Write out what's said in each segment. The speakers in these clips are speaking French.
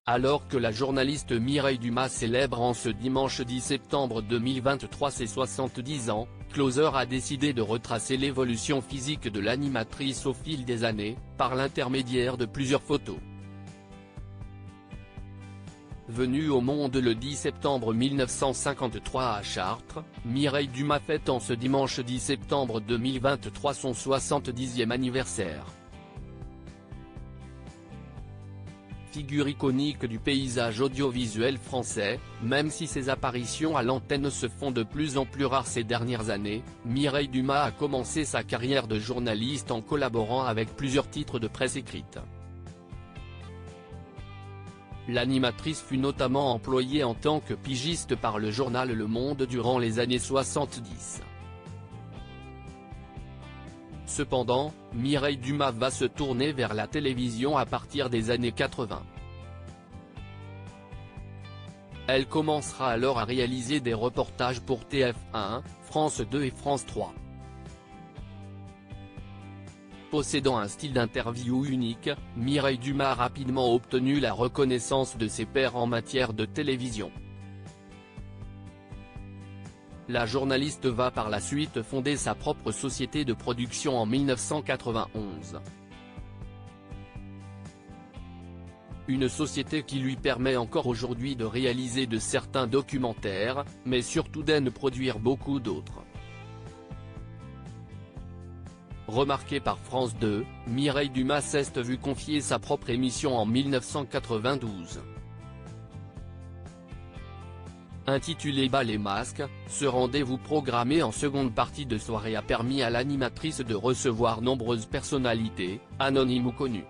Alors que la journaliste Mireille Dumas célèbre en ce dimanche 10 septembre 2023 ses 70 ans, Closer a décidé de retracer l'évolution physique de l'animatrice au fil des années, par l'intermédiaire de plusieurs photos. Venue au monde le 10 septembre 1953 à Chartres, Mireille Dumas fête en ce dimanche 10 septembre 2023 son 70e anniversaire. Figure iconique du paysage audiovisuel français, même si ses apparitions à l'antenne se font de plus en plus rares ces dernières années, Mireille Dumas a commencé sa carrière de journaliste en collaborant avec plusieurs titres de presse écrite. L'animatrice fut notamment employée en tant que pigiste par le journal Le Monde durant les années 70. Cependant, Mireille Dumas va se tourner vers la télévision à partir des années 80. Elle commencera alors à réaliser des reportages pour TF1, France 2 et France 3. Possédant un style d'interview unique, Mireille Dumas a rapidement obtenu la reconnaissance de ses pairs en matière de télévision. La journaliste va par la suite fonder sa propre société de production en 1991. Une société qui lui permet encore aujourd'hui de réaliser de certains documentaires, mais surtout d'en produire beaucoup d'autres. Remarquée par France 2, Mireille Dumas s'est vue confier sa propre émission en 1992. Intitulé Bal et masques, ce rendez-vous programmé en seconde partie de soirée a permis à l'animatrice de recevoir nombreuses personnalités, anonymes ou connues.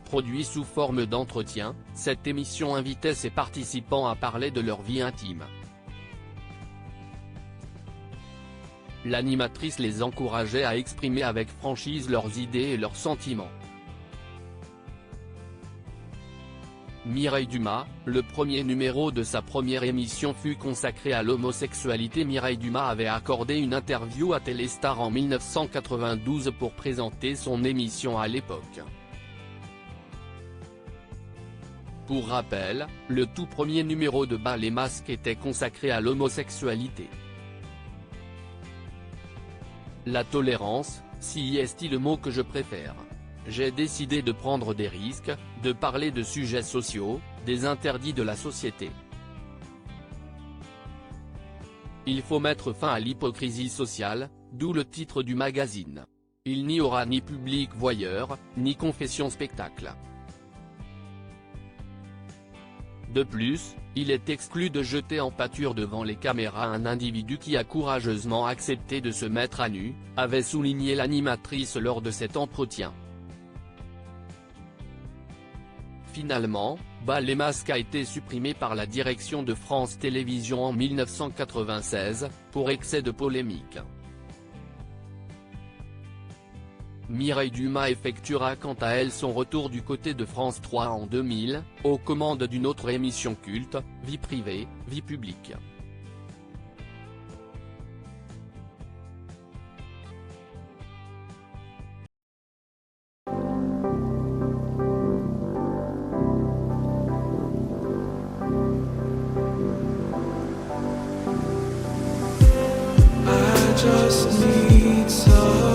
Produit sous forme d'entretien, cette émission invitait ses participants à parler de leur vie intime. L'animatrice les encourageait à exprimer avec franchise leurs idées et leurs sentiments. Mireille Dumas, le premier numéro de sa première émission fut consacré à l'homosexualité. Mireille Dumas avait accordé une interview à Téléstar en 1992 pour présenter son émission à l'époque. Pour rappel, le tout premier numéro de Bal et masques était consacré à l'homosexualité. La tolérance, si est le mot que je préfère. J'ai décidé de prendre des risques, de parler de sujets sociaux, des interdits de la société. Il faut mettre fin à l'hypocrisie sociale, d'où le titre du magazine. Il n'y aura ni public voyeur, ni confession spectacle. De plus, il est exclu de jeter en pâture devant les caméras un individu qui a courageusement accepté de se mettre à nu, avait souligné l'animatrice lors de cet entretien. Finalement, Bal et masques a été supprimé par la direction de France Télévisions en 1996, pour excès de polémique. Mireille Dumas effectuera quant à elle son retour du côté de France 3 en 2000, aux commandes d'une autre émission culte, Vie privée, vie publique. I just need some